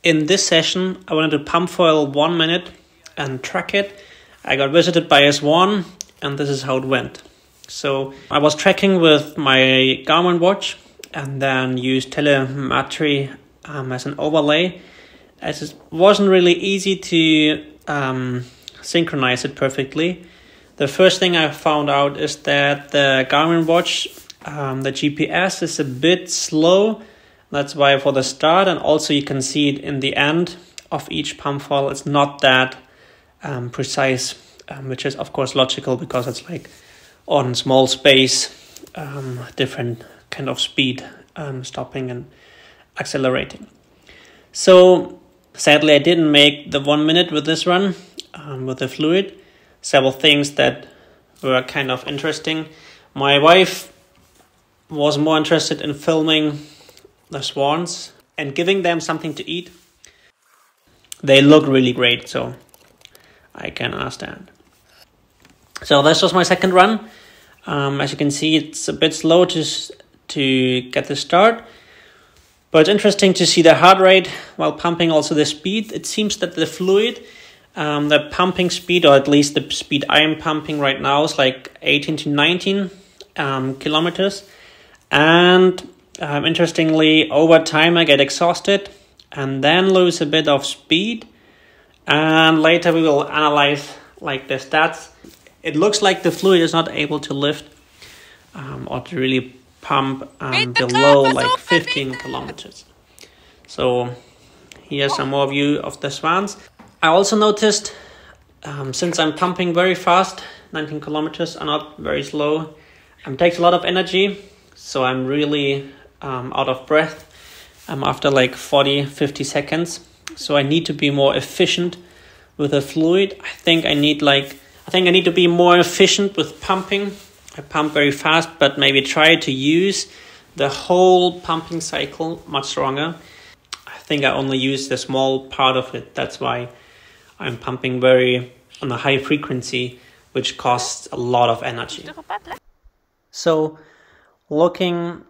In this session, I wanted to Pumpfoil 1 minute and track it. I got visited by S1 and this is how it went. So I was tracking with my Garmin watch and then used Telemetry as an overlay, as it wasn't really easy to synchronize it perfectly. The first thing I found out is that the Garmin watch, the GPS is a bit slow. That's why for the start, and also you can see it in the end of each Pumpfoil, it's not that precise, which is of course logical because it's like on small space, different kind of speed, stopping and accelerating. So sadly I didn't make the 1 minute with this run, with the fluid. Several things that were kind of interesting. My wife was more interested in filming the swans and giving them something to eat. They look really great, so I can understand. So this was my second run. As you can see, it's a bit slow to get the start, but it's interesting to see the heart rate while pumping, also the speed. It seems that the fluid, the pumping speed, or at least the speed I am pumping right now, is like 18 to 19 kilometers. And interestingly, over time I get exhausted and then lose a bit of speed. And later we will analyze like the stats. It looks like the fluid is not able to lift or to really pump below like 15 kilometers. So here's some more view of the swans. I also noticed, since I'm pumping very fast, 19 kilometers are not very slow, it takes a lot of energy, so I'm really out of breath after like 40-50 seconds. So I need to be more efficient with the fluid. I think I need to be more efficient with pumping. I pump very fast, but maybe try to use the whole pumping cycle much stronger. I think I only use the small part of it. That's why I'm pumping on a high frequency, which costs a lot of energy. So looking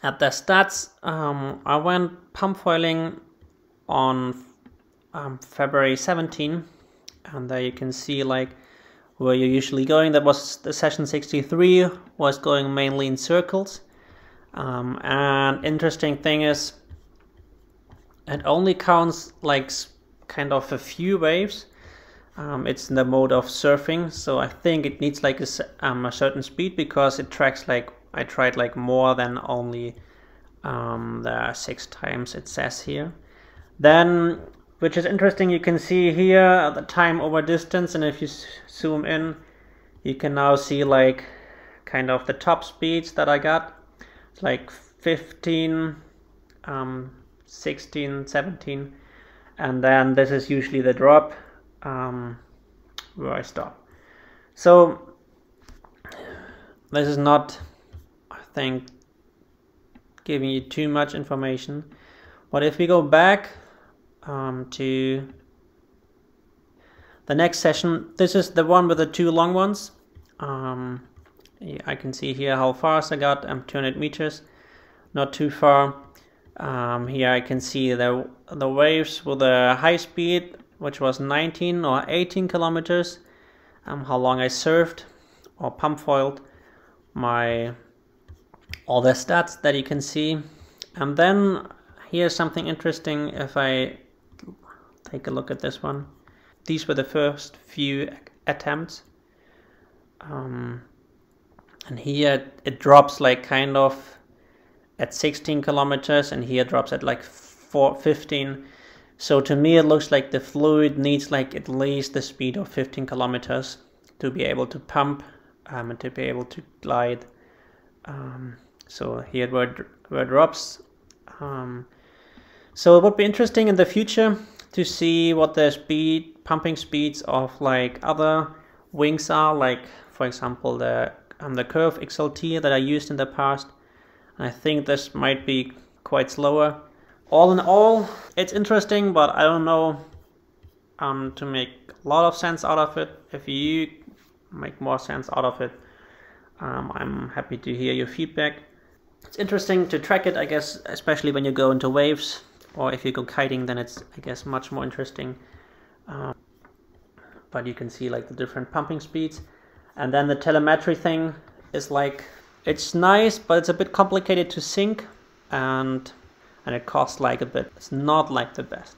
at the stats, I went Pumpfoiling on February 17, and there you can see like where you're usually going. That was the session 63, was going mainly in circles. And interesting thing is, it only counts like kind of a few waves. It's in the mode of surfing, so I think it needs like a certain speed, because it tracks like, I tried like more than only the 6 times it says here. Then, which is interesting, you can see here the time over distance, and if you zoom in, you can now see like kind of the top speeds that I got. It's like 15, 16, 17, and then this is usually the drop where I stop. So this is not, I think, giving you too much information, but if we go back to the next session, this is the one with the 2 long ones. I can see here how fast I got. 200 meters, not too far. Here I can see the waves with the high speed, which was 19 or 18 kilometers. How long I surfed or Pumpfoiled, all the stats that you can see. And then here's something interesting. If I take a look at this one, these were the first few attempts, and here it drops like kind of at 16 kilometers, and here it drops at like 15. So to me it looks like the fluid needs like at least the speed of 15 kilometers to be able to pump and to be able to glide. So here where it drops. So it would be interesting in the future to see what the pumping speeds of like other wings are, like for example the Curve XXLT that I used in the past. And I think this might be quite slower. All in all, it's interesting, but I don't know to make a lot of sense out of it. If you make more sense out of it, I'm happy to hear your feedback. It's interesting to track it, I guess, especially when you go into waves. or if you go kiting, then it's, I guess, much more interesting. But you can see like the different pumping speeds. And then the telemetry thing is like, it's nice, but it's a bit complicated to sync, and it costs like a bit. It's not like the best.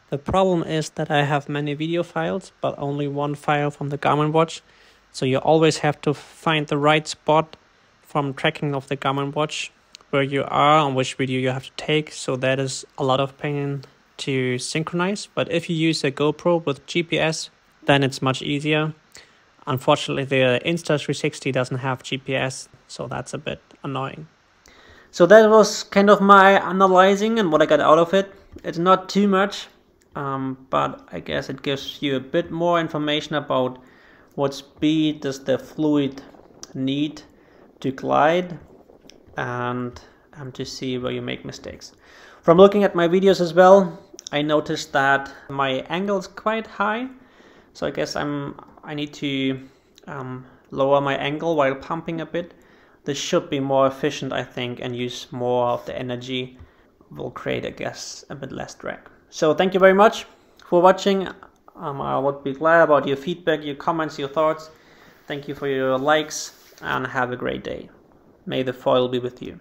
The problem is that I have many video files, but only one file from the Garmin watch. So you always have to find the right spot from tracking of the Garmin watch, where you are, on which video you have to take. So that is a lot of pain to synchronize. But if you use a GoPro with GPS, then it's much easier. Unfortunately, the Insta360 doesn't have GPS, so that's a bit annoying. So that was kind of my analyzing and what I got out of it. It's not too much, but I guess it gives you a bit more information about what speed does the fluid need to glide, and to see where you make mistakes. From looking at my videos as well, I noticed that my angle is quite high, so I guess I need to lower my angle while pumping a bit. This should be more efficient, I think, and use more of the energy. Will create, I guess, a bit less drag. So thank you very much for watching. I would be glad about your feedback, your comments, your thoughts. Thank you for your likes, and have a great day. May the foil be with you.